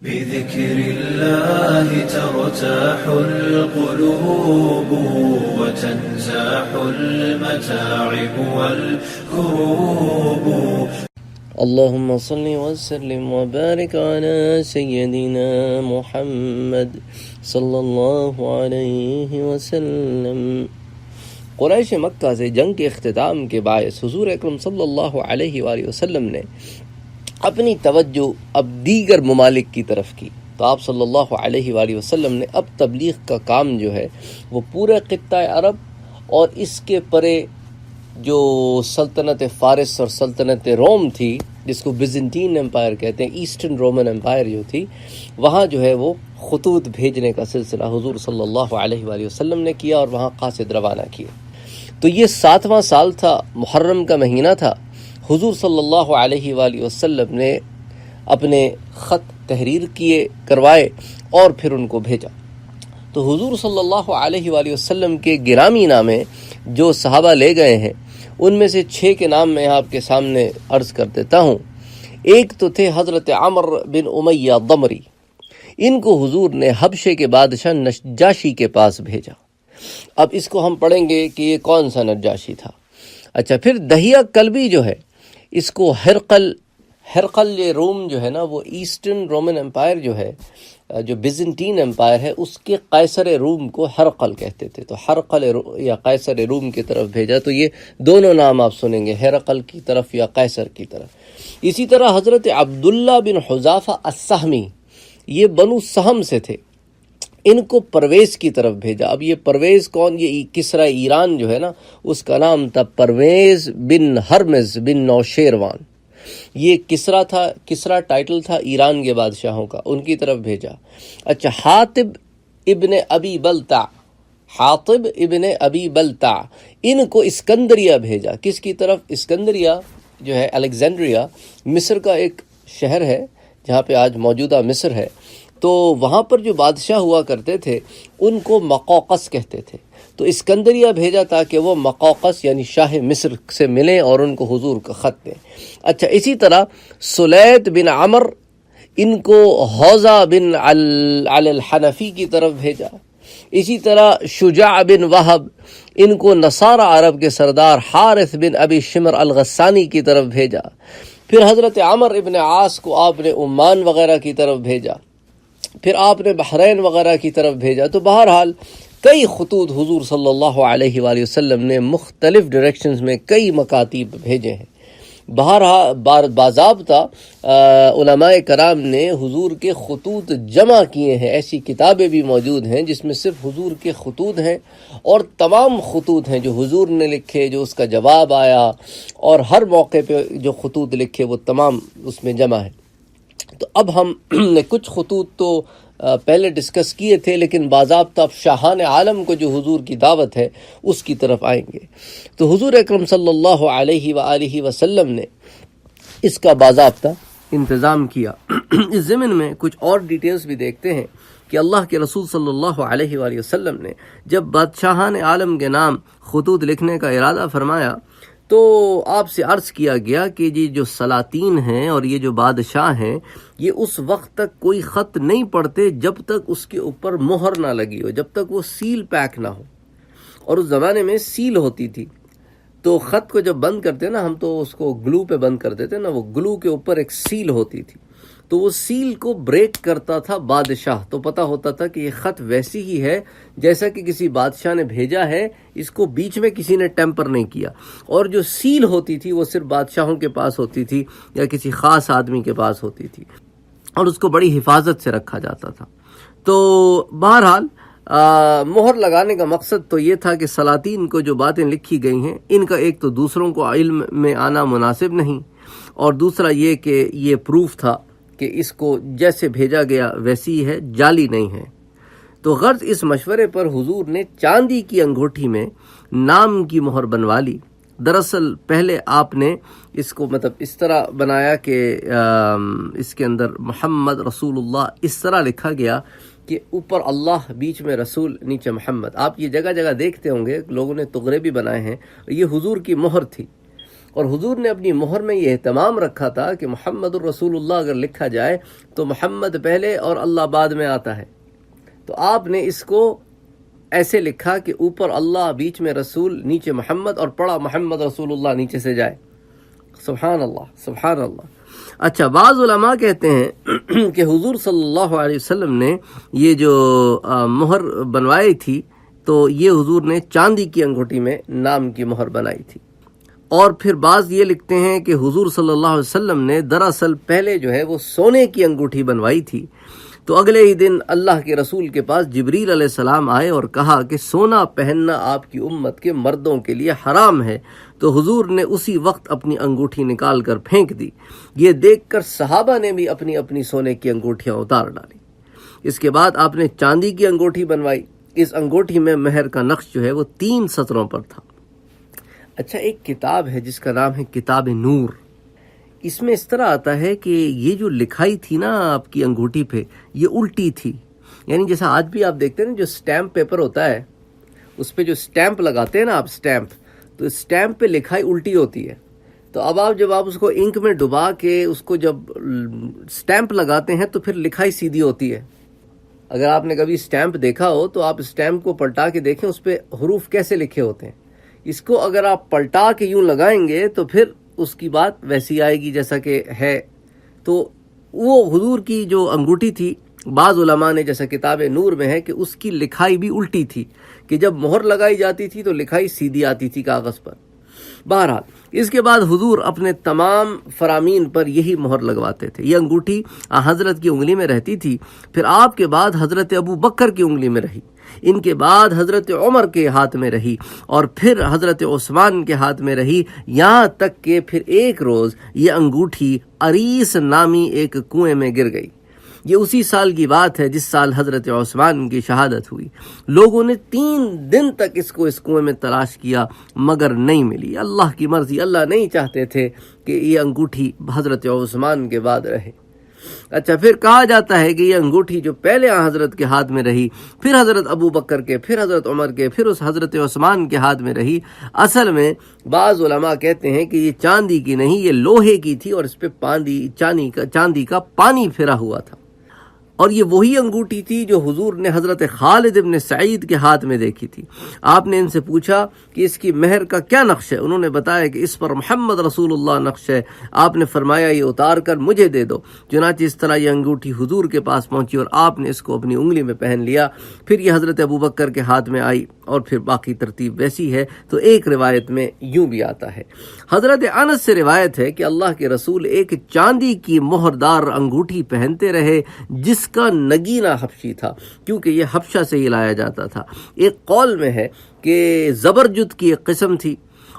بذكر الله ترتاح القلوب وتنزاح المتاعب والكروب. اللهم صل وسلم وبارك على سيدنا محمد صلی اللہ علیہ وسلم. قریش مکہ سے جنگ کے اختتام کے باعث حضور اکرم صلی اللہ علیہ وآلہ وسلم نے اپنی توجہ اب دیگر ممالک کی طرف کی. تو آپ صلی اللہ علیہ وآلہ وسلم نے اب تبلیغ کا کام جو ہے وہ پورے خطہ عرب اور اس کے پرے جو سلطنت فارس اور سلطنت روم تھی، جس کو بیزنٹین امپائر کہتے ہیں، ایسٹرن رومن امپائر جو تھی، وہاں جو ہے وہ خطوط بھیجنے کا سلسلہ حضور صلی اللہ علیہ وآلہ وسلم نے کیا اور وہاں قاصد روانہ کیے. تو یہ 7واں سال تھا، محرم کا مہینہ تھا. حضور صلی اللہ علیہ وآلہ وسلم نے اپنے خط تحریر کروائے اور پھر ان کو بھیجا. تو حضور صلی اللہ علیہ وآلہ وسلم کے گرامی نامے جو صحابہ لے گئے ہیں، ان میں سے 6 کے نام میں آپ کے سامنے عرض کر دیتا ہوں. ایک تو تھے حضرت عمر بن امیہ ضمری. ان کو حضور نے حبشے کے بادشاہ نجاشی کے پاس بھیجا. اب اس کو ہم پڑھیں گے کہ یہ کون سا نجاشی تھا. اچھا، پھر دہیہ کلبی جو ہے، اس کو ہرقل یہ روم جو ہے نا، وہ ایسٹرن رومن امپائر جو ہے، جو بیزنٹین امپائر ہے، اس کے قیصر روم کو ہرقل کہتے تھے. تو ہرقل یا قیصر روم کی طرف بھیجا. تو یہ دونوں نام آپ سنیں گے، ہرقل کی طرف یا قیصر کی طرف. اسی طرح حضرت عبداللہ بن حذافہ السہمی، یہ بنو سہم سے تھے، ان کو پرویز کی طرف بھیجا. اب یہ پرویز کون؟ یہ کسرا ایران جو ہے نا، اس کا نام تھا پرویز بن ہرمز بن نوشیروان. یہ کسرا تھا، کسرا ٹائٹل تھا ایران کے بادشاہوں کا، ان کی طرف بھیجا. اچھا، حاطب ابن ابی بلتع، ان کو اسکندریہ بھیجا. کس کی طرف؟ اسکندریہ جو ہے الیگزینڈریا، مصر کا ایک شہر ہے جہاں پہ آج موجودہ مصر ہے. تو وہاں پر جو بادشاہ ہوا کرتے تھے ان کو مقوقس کہتے تھے. تو اسکندریہ بھیجا تاکہ وہ مقوقس یعنی شاہ مصر سے ملیں اور ان کو حضور کا خط دیں. اچھا، اسی طرح سلیت بن عمر، ان کو حوزہ بن علی الحنفی کی طرف بھیجا. اسی طرح شجاع بن وہب، ان کو نصارہ عرب کے سردار حارث بن ابی شمر الغسانی کی طرف بھیجا. پھر حضرت عمر ابن عاص کو آپ نے عمان وغیرہ کی طرف بھیجا. پھر آپ نے بحرین وغیرہ کی طرف بھیجا. تو بہرحال کئی خطوط حضور صلی اللہ علیہ وآلہ وسلم نے مختلف ڈائریکشنز میں کئی مکاتیب بھیجے ہیں. بہرحال باضابطہ علماء کرام نے حضور کے خطوط جمع کیے ہیں. ایسی کتابیں بھی موجود ہیں جس میں صرف حضور کے خطوط ہیں، اور تمام خطوط ہیں جو حضور نے لکھے، جو اس کا جواب آیا، اور ہر موقع پہ جو خطوط لکھے وہ تمام اس میں جمع ہے. تو اب ہم نے کچھ خطوط تو پہلے ڈسکس کیے تھے، لیکن باضابطہ شاہان عالم کو جو حضور کی دعوت ہے اس کی طرف آئیں گے. تو حضور اکرم صلی اللہ علیہ وآلہ وسلم نے اس کا باضابطہ انتظام کیا. اس ضمن میں کچھ اور ڈیٹیلز بھی دیکھتے ہیں کہ اللہ کے رسول صلی اللہ علیہ وآلہ وسلم نے جب بادشاہان عالم کے نام خطوط لکھنے کا ارادہ فرمایا تو آپ سے عرض کیا گیا کہ یہ جو سلاطین ہیں اور یہ جو بادشاہ ہیں، یہ اس وقت تک کوئی خط نہیں پڑھتے جب تک اس کے اوپر مہر نہ لگی ہو، جب تک وہ سیل پیک نہ ہو. اور اس زمانے میں سیل ہوتی تھی، تو خط کو جب بند کرتے نا ہم، تو اس کو گلو پہ بند کر دیتے نا، وہ گلو کے اوپر ایک سیل ہوتی تھی. تو وہ سیل کو بریک کرتا تھا بادشاہ، تو پتہ ہوتا تھا کہ یہ خط ویسی ہی ہے جیسا کہ کسی بادشاہ نے بھیجا ہے، اس کو بیچ میں کسی نے ٹیمپر نہیں کیا. اور جو سیل ہوتی تھی وہ صرف بادشاہوں کے پاس ہوتی تھی یا کسی خاص آدمی کے پاس ہوتی تھی، اور اس کو بڑی حفاظت سے رکھا جاتا تھا. تو بہرحال مہر لگانے کا مقصد تو یہ تھا کہ سلاطین کو جو باتیں لکھی گئی ہیں ان کا ایک تو دوسروں کو علم میں آنا مناسب نہیں، اور دوسرا یہ کہ یہ پروف تھا کہ اس کو جیسے بھیجا گیا ویسی ہے، جعلی نہیں ہے. تو غرض اس مشورے پر حضور نے چاندی کی انگوٹھی میں نام کی مہر بنوا لی. دراصل پہلے آپ نے اس کو اس طرح بنایا کہ اس کے اندر محمد رسول اللہ اس طرح لکھا گیا کہ اوپر اللہ، بیچ میں رسول، نیچے محمد. آپ یہ جگہ جگہ دیکھتے ہوں گے لوگوں نے تغرے بھی بنائے ہیں، یہ حضور کی مہر تھی. اور حضور نے اپنی مہر میں یہ اہتمام رکھا تھا کہ محمد الرسول اللہ اگر لکھا جائے تو محمد پہلے اور اللہ بعد میں آتا ہے، تو آپ نے اس کو ایسے لکھا کہ اوپر اللہ، بیچ میں رسول، نیچے محمد، اور پڑھا محمد رسول اللہ نیچے سے جائے۔ سبحان اللہ، سبحان اللہ۔ اچھا، بعض علماء کہتے ہیں کہ حضور صلی اللہ علیہ وسلم نے یہ جو مہر بنوائی تھی تو یہ حضور نے چاندی کی انگوٹھی میں نام کی مہر بنائی تھی، اور پھر بعض یہ لکھتے ہیں کہ حضور صلی اللہ علیہ وسلم نے دراصل پہلے جو ہے وہ سونے کی انگوٹھی بنوائی تھی، تو اگلے ہی دن اللہ کے رسول کے پاس جبریل علیہ السلام آئے اور کہا کہ سونا پہننا آپ کی امت کے مردوں کے لیے حرام ہے، تو حضور نے اسی وقت اپنی انگوٹھی نکال کر پھینک دی۔ یہ دیکھ کر صحابہ نے بھی اپنی اپنی سونے کی انگوٹھیاں اتار ڈالی۔ اس کے بعد آپ نے چاندی کی انگوٹھی بنوائی۔ اس انگوٹھی میں مہر کا نقش جو ہے وہ 3 سطروں پر تھا۔ اچھا، ایک کتاب ہے جس کا نام ہے کتاب نور، اس میں اس طرح آتا ہے کہ یہ جو لکھائی تھی نا آپ کی انگوٹھی پہ، یہ الٹی تھی، یعنی جیسا آج بھی آپ دیکھتے ہیں نا جو سٹیمپ پیپر ہوتا ہے اس پہ جو سٹیمپ لگاتے ہیں نا آپ، سٹیمپ، تو سٹیمپ پہ لکھائی الٹی ہوتی ہے، تو اب جب آپ اس کو انک میں ڈبا کے اس کو جب سٹیمپ لگاتے ہیں تو پھر لکھائی سیدھی ہوتی ہے۔ اگر آپ نے کبھی سٹیمپ دیکھا ہو تو آپ سٹیمپ کو پلٹا کے دیکھیں اس پہ حروف کیسے لکھے ہوتے ہیں، اس کو اگر آپ پلٹا کے یوں لگائیں گے تو پھر اس کی بات ویسی آئے گی جیسا کہ ہے۔ تو وہ حضور کی جو انگوٹھی تھی، بعض علماء نے، جیسا کتاب نور میں ہے، کہ اس کی لکھائی بھی الٹی تھی، کہ جب مہر لگائی جاتی تھی تو لکھائی سیدھی آتی تھی کاغذ پر۔ بہرحال اس کے بعد حضور اپنے تمام فرامین پر یہی مہر لگواتے تھے۔ یہ انگوٹھی حضرت کی انگلی میں رہتی تھی، پھر آپ کے بعد حضرت ابو بکر کی انگلی میں رہی، ان کے بعد حضرت عمر کے ہاتھ میں رہی، اور پھر حضرت عثمان کے ہاتھ میں رہی، یہاں تک کہ پھر ایک روز یہ انگوٹھی اریس نامی ایک کنویں میں گر گئی۔ یہ اسی سال کی بات ہے جس سال حضرت عثمان کی شہادت ہوئی۔ لوگوں نے 3 دن تک اس کنویں میں تلاش کیا مگر نہیں ملی۔ اللہ کی مرضی، اللہ نہیں چاہتے تھے کہ یہ انگوٹھی حضرت عثمان کے بعد رہے۔ اچھا، پھر کہا جاتا ہے کہ یہ انگوٹھی جو پہلے حضرت کے ہاتھ میں رہی، پھر حضرت ابو بکر کے، پھر حضرت عمر کے، پھر اس حضرت عثمان کے ہاتھ میں رہی، اصل میں بعض علماء کہتے ہیں کہ یہ چاندی کی نہیں، یہ لوہے کی تھی، اور اس پہ چاندی کا پانی پھرا ہوا تھا۔ اور یہ وہی انگوٹھی تھی جو حضور نے حضرت خالد ابن سعید کے ہاتھ میں دیکھی تھی۔ آپ نے ان سے پوچھا کہ اس کی مہر کا کیا نقش ہے؟ انہوں نے بتایا کہ اس پر محمد رسول اللہ نقش ہے۔ آپ نے فرمایا یہ اتار کر مجھے دے دو۔ چنانچہ اس طرح یہ انگوٹھی حضور کے پاس پہنچی اور آپ نے اس کو اپنی انگلی میں پہن لیا۔ پھر یہ حضرت ابو بکر کے ہاتھ میں آئی، اور پھر باقی ترتیب ویسی ہے۔ تو ایک روایت میں یوں بھی آتا ہے، حضرت انس سے روایت ہے کہ اللہ کے رسول ایک چاندی کی مہردار انگوٹھی پہنتے رہے جس کا نگینہ حبشی تھا، کیونکہ یہ حبشہ سے ہی لایا جاتا تھا۔ ایک قول میں ہے کہ زبرجد کی ایک قسم تھی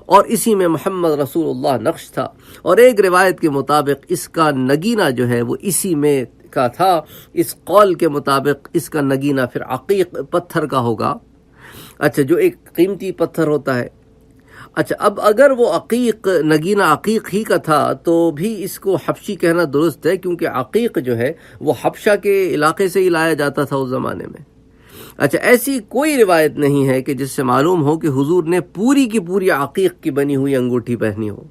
اور اسی میں محمد رسول اللہ نقش تھا، اور ایک روایت کے مطابق اس کا نگینہ جو ہے وہ اسی میں کا تھا۔ اس قول کے مطابق اس کا نگینہ پھر عقیق پتھر کا ہوگا، اچھا، جو ایک قیمتی پتھر ہوتا ہے۔ اچھا، اب اگر وہ عقیق نگینہ عقیق ہی کا تھا تو بھی اس کو حبشی کہنا درست ہے، کیونکہ عقیق جو ہے وہ حبشہ کے علاقے سے ہی لایا جاتا تھا اس زمانے میں۔ اچھا، ایسی کوئی روایت نہیں ہے کہ جس سے معلوم ہو کہ حضور نے پوری کی پوری عقیق کی بنی ہوئی انگوٹھی پہنی ہو۔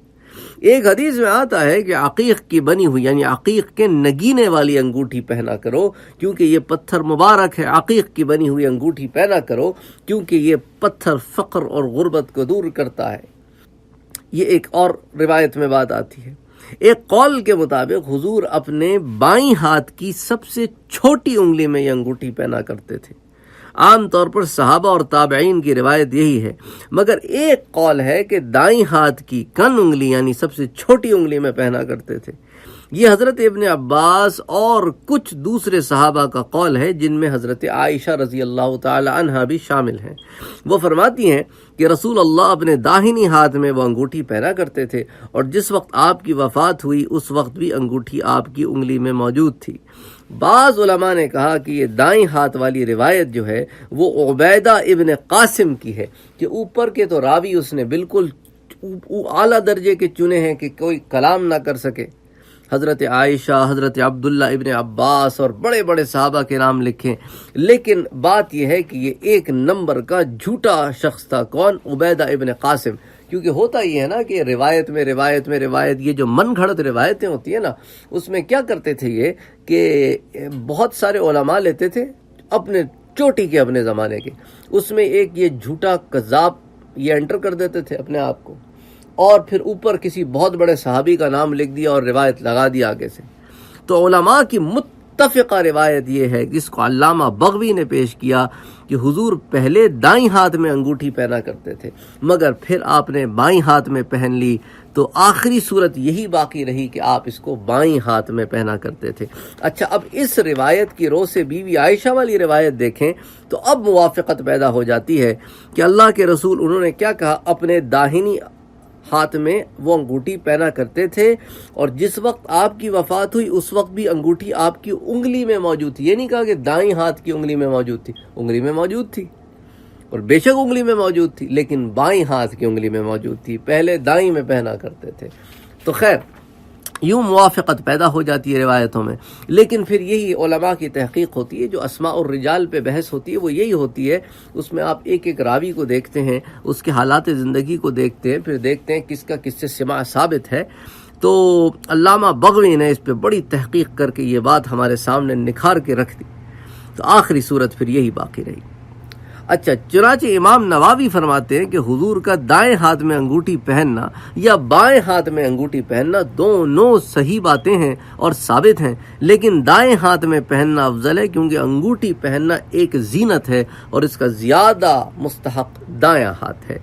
ایک حدیث میں آتا ہے کہ عقیق کی بنی ہوئی یعنی عقیق کے نگینے والی انگوٹھی پہنا کرو کیونکہ یہ پتھر مبارک ہے، عقیق کی بنی ہوئی انگوٹھی پہنا کرو کیونکہ یہ پتھر فقر اور غربت کو دور کرتا ہے۔ یہ ایک اور روایت میں بات آتی ہے۔ ایک قول کے مطابق حضور اپنے بائیں ہاتھ کی سب سے چھوٹی انگلی میں یہ انگوٹھی پہنا کرتے تھے۔ عام طور پر صحابہ اور تابعین کی روایت یہی ہے، مگر ایک قول ہے کہ دائیں ہاتھ کی کن انگلی یعنی سب سے چھوٹی انگلی میں پہنا کرتے تھے۔ یہ حضرت ابن عباس اور کچھ دوسرے صحابہ کا قول ہے، جن میں حضرت عائشہ رضی اللہ تعالی عنہا بھی شامل ہیں۔ وہ فرماتی ہیں کہ رسول اللہ اپنے داہنی ہاتھ میں وہ انگوٹھی پہنا کرتے تھے، اور جس وقت آپ کی وفات ہوئی اس وقت بھی انگوٹھی آپ کی انگلی میں موجود تھی۔ بعض علماء نے کہا کہ یہ دائیں ہاتھ والی روایت جو ہے وہ عبیدہ ابن قاسم کی ہے، کہ اوپر کے تو راوی اس نے بالکل اعلیٰ درجے کے چنے ہیں کہ کوئی کلام نہ کر سکے۔ حضرت عائشہ، حضرت عبداللہ ابن عباس اور بڑے بڑے صحابہ کے نام لکھیں، لیکن بات یہ ہے کہ یہ ایک نمبر کا جھوٹا شخص تھا۔ کون؟ عبیدہ ابن قاسم، کیونکہ ہوتا ہی ہے نا کہ روایت میں یہ جو من گھڑت روایتیں ہوتی ہیں نا، اس میں کیا کرتے تھے یہ کہ بہت سارے علماء لیتے تھے اپنے چوٹی کے اپنے زمانے کے، اس میں ایک یہ جھوٹا کذاب یہ انٹر کر دیتے تھے اپنے آپ کو، اور پھر اوپر کسی بہت بڑے صحابی کا نام لکھ دیا اور روایت لگا دیا آگے سے۔ تو علماء کی متفقہ روایت یہ ہے جس کو علامہ بغوی نے پیش کیا کہ حضور پہلے دائیں ہاتھ میں انگوٹھی پہنا کرتے تھے، مگر پھر آپ نے بائیں ہاتھ میں پہن لی، تو آخری صورت یہی باقی رہی کہ آپ اس کو بائیں ہاتھ میں پہنا کرتے تھے۔ اچھا، اب اس روایت کی رو سے بیوی عائشہ والی روایت دیکھیں تو اب موافقت پیدا ہو جاتی ہے کہ اللہ کے رسول انہوں نے کیا کہا، اپنے داہنی ہاتھ میں وہ انگوٹھی پہنا کرتے تھے، اور جس وقت آپ کی وفات ہوئی اس وقت بھی انگوٹھی آپ کی انگلی میں موجود تھی۔ یہ نہیں کہا کہ دائیں ہاتھ کی انگلی میں موجود تھی، انگلی میں موجود تھی، اور بے شک انگلی میں موجود تھی، لیکن بائیں ہاتھ کی انگلی میں موجود تھی، پہلے دائیں میں پہنا کرتے تھے۔ تو خیر یوں موافقت پیدا ہو جاتی ہے روایتوں میں، لیکن پھر یہی علماء کی تحقیق ہوتی ہے، جو اسماء الرجال پہ بحث ہوتی ہے وہ یہی ہوتی ہے، اس میں آپ ایک ایک راوی کو دیکھتے ہیں، اس کے حالات زندگی کو دیکھتے ہیں، پھر دیکھتے ہیں کس کا کس سے سماع ثابت ہے۔ تو علامہ بغوی نے اس پہ بڑی تحقیق کر کے یہ بات ہمارے سامنے نکھار کے رکھ دی، تو آخری صورت پھر یہی باقی رہی۔ اچھا، چنانچہ امام نووی فرماتے ہیں کہ حضور کا دائیں ہاتھ میں انگوٹھی پہننا یا بائیں ہاتھ میں انگوٹھی پہننا دونوں صحیح باتیں ہیں اور ثابت ہیں، لیکن دائیں ہاتھ میں پہننا افضل ہے، کیونکہ انگوٹھی پہننا ایک زینت ہے اور اس کا زیادہ مستحق دائیں ہاتھ ہے۔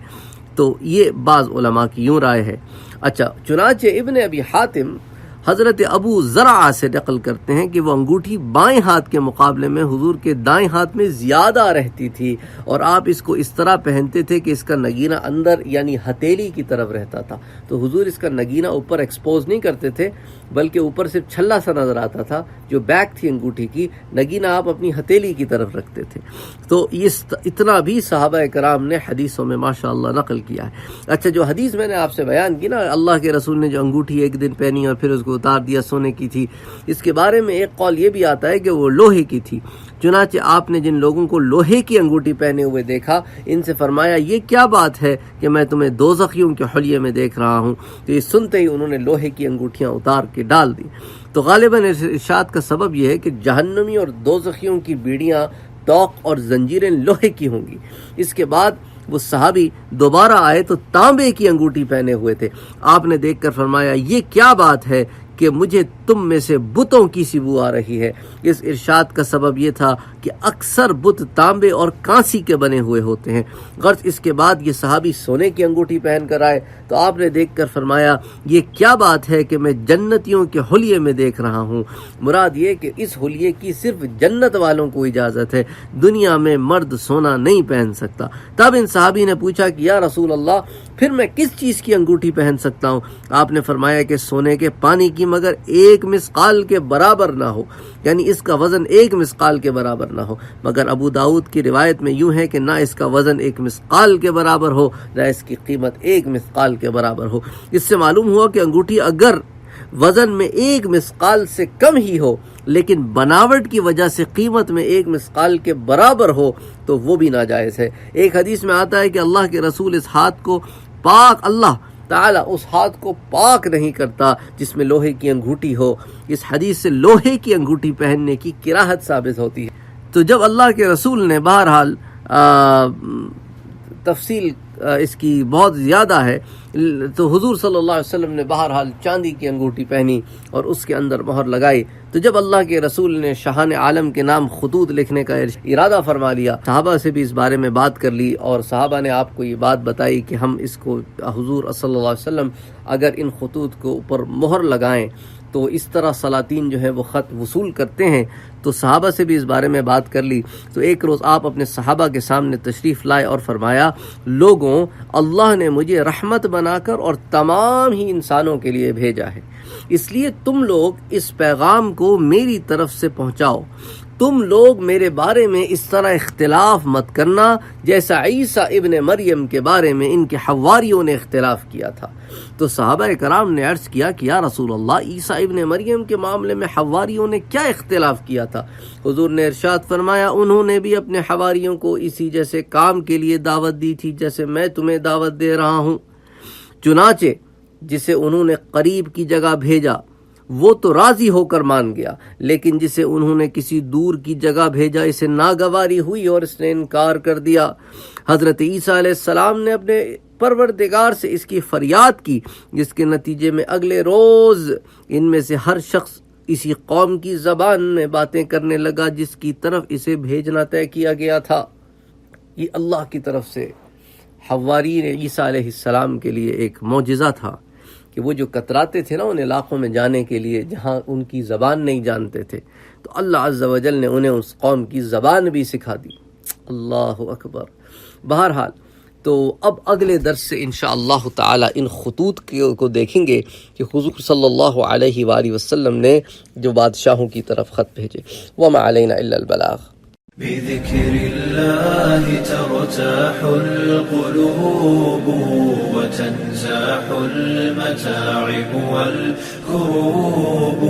تو یہ بعض علماء کی یوں رائے ہے۔ اچھا، چنانچہ ابن ابی حاتم حضرت ابو زرعہ سے نقل کرتے ہیں کہ وہ انگوٹھی بائیں ہاتھ کے مقابلے میں حضور کے دائیں ہاتھ میں زیادہ رہتی تھی، اور آپ اس کو اس طرح پہنتے تھے کہ اس کا نگینہ اندر یعنی ہتھیلی کی طرف رہتا تھا۔ تو حضور اس کا نگینہ اوپر ایکسپوز نہیں کرتے تھے، بلکہ اوپر صرف چھلا سا نظر آتا تھا، جو بیک تھی انگوٹھی کی، نگینہ آپ اپنی ہتھیلی کی طرف رکھتے تھے۔ تو یہ اتنا بھی صحابہ کرام نے حدیثوں میں ماشاءاللہ نقل کیا ہے۔ اچھا، جو حدیث میں نے آپ سے بیان کی نا، اللہ کے رسول نے جو انگوٹھی ایک دن پہنی اور پھر اس کو اتار دیا، سونے کی تھی، اس کے بارے میں ایک قول یہ بھی آتا ہے کہ وہ لوہے کی تھی۔ چنانچہ آپ نے جن لوگوں کو لوہے کی انگوٹھی پہنے ہوئے دیکھا، ان سے فرمایا یہ کیا بات ہے کہ میں تمہیں دوزخیوں کے حلیے میں دیکھ رہا ہوں؟ تو یہ سنتے ہی انہوں نے لوہے کی انگوٹھیاں اتار کے ڈال دی۔ تو غالباً ارشاد کا سبب یہ ہے کہ جہنمی اور دوزخیوں کی بیڑیاں، توق اور زنجیریں لوہے کی ہوں گی۔ اس کے بعد وہ صحابی دوبارہ آئے تو تانبے کی انگوٹھی پہنے ہوئے تھے۔ آپ نے دیکھ کر فرمایا یہ کیا بات ہے کہ مجھے تم میں سے بتوں کی سی بو آ رہی ہے۔ اس ارشاد کا سبب یہ تھا کہ اکثر بت تانبے اور کانسی کے بنے ہوئے ہوتے ہیں۔ غرض اس کے بعد یہ صحابی سونے کی انگوٹھی پہن کر آئے تو آپ نے دیکھ کر فرمایا یہ کیا بات ہے کہ میں جنتیوں کے حلیے میں دیکھ رہا ہوں۔ مراد یہ کہ اس حلیے کی صرف جنت والوں کو اجازت ہے، دنیا میں مرد سونا نہیں پہن سکتا۔ تب ان صحابی نے پوچھا کہ یا رسول اللہ، پھر میں کس چیز کی انگوٹھی پہن سکتا ہوں؟ آپ نے فرمایا کہ سونے کے پانی کی، مگر ایک مسقال کے برابر نہ ہو، یعنی اس کا وزن ایک مسقال کے برابر نہ ہو۔ مگر ابو داؤد کی روایت میں یوں ہے کہ نہ اس کا وزن ایک مسقال کے برابر ہو، نہ اس کی قیمت ایک مسقال کے برابر ہو۔ اس سے معلوم ہوا کہ انگوٹھی اگر وزن میں ایک مسقال سے کم ہی ہو لیکن بناوٹ کی وجہ سے قیمت میں ایک مسقال کے برابر ہو تو وہ بھی ناجائز ہے۔ ایک حدیث میں آتا ہے کہ اللہ کے رسول اس ہاتھ کو پاک، اللہ تعالیٰ اس ہاتھ کو پاک نہیں کرتا جس میں لوہے کی انگوٹھی ہو۔ اس حدیث سے لوہے کی انگوٹھی پہننے کی کراہت ثابت ہوتی ہے۔ تو جب اللہ کے رسول نے بہرحال تفصیل اس کی بہت زیادہ ہے، تو حضور صلی اللہ علیہ وسلم نے بہرحال چاندی کی انگوٹھی پہنی اور اس کے اندر مہر لگائی۔ تو جب اللہ کے رسول نے شاہان عالم کے نام خطوط لکھنے کا ارادہ فرما لیا، صحابہ سے بھی اس بارے میں بات کر لی، اور صحابہ نے آپ کو یہ بات بتائی کہ ہم اس کو حضور صلی اللہ علیہ وسلم اگر ان خطوط کو اوپر مہر لگائیں تو اس طرح سلاطین جو ہے وہ خط وصول کرتے ہیں۔ تو صحابہ سے بھی اس بارے میں بات کر لی۔ تو ایک روز آپ اپنے صحابہ کے سامنے تشریف لائے اور فرمایا، لوگوں، اللہ نے مجھے رحمت بنا کر اور تمام ہی انسانوں کے لیے بھیجا ہے، اس لیے تم لوگ اس پیغام کو میری طرف سے پہنچاؤ۔ تم لوگ میرے بارے میں اس طرح اختلاف مت کرنا جیسا عیسیٰ ابن مریم کے بارے میں ان کے حواریوں نے اختلاف کیا تھا۔ تو صحابہ کرام نے عرض کیا کہ یا رسول اللہ، عیسیٰ ابن مریم کے معاملے میں حواریوں نے کیا اختلاف کیا تھا؟ حضور نے ارشاد فرمایا، انہوں نے بھی اپنے حواریوں کو اسی جیسے کام کے لیے دعوت دی تھی جیسے میں تمہیں دعوت دے رہا ہوں۔ چنانچہ جسے انہوں نے قریب کی جگہ بھیجا وہ تو راضی ہو کر مان گیا، لیکن جسے انہوں نے کسی دور کی جگہ بھیجا اسے ناگواری ہوئی اور اس نے انکار کر دیا۔ حضرت عیسیٰ علیہ السلام نے اپنے پروردگار سے اس کی فریاد کی، جس کے نتیجے میں اگلے روز ان میں سے ہر شخص اسی قوم کی زبان میں باتیں کرنے لگا جس کی طرف اسے بھیجنا طے کیا گیا تھا۔ یہ اللہ کی طرف سے حوارین عیسیٰ علیہ السلام کے لیے ایک معجزہ تھا کہ وہ جو کتراتے تھے نا ان علاقوں میں جانے کے لیے جہاں ان کی زبان نہیں جانتے تھے، تو اللہ عز و جل نے انہیں اس قوم کی زبان بھی سکھا دی۔ اللہ اکبر۔ بہرحال تو اب اگلے درس سے انشاءاللہ تعالی ان خطوط کو دیکھیں گے کہ حضور صلی اللہ علیہ وآلہ وسلم نے جو بادشاہوں کی طرف خط بھیجے۔ وما علینا الا البلاغ۔ بذكر الله ترتاح القلوب وتنزاح المتاعب والكروب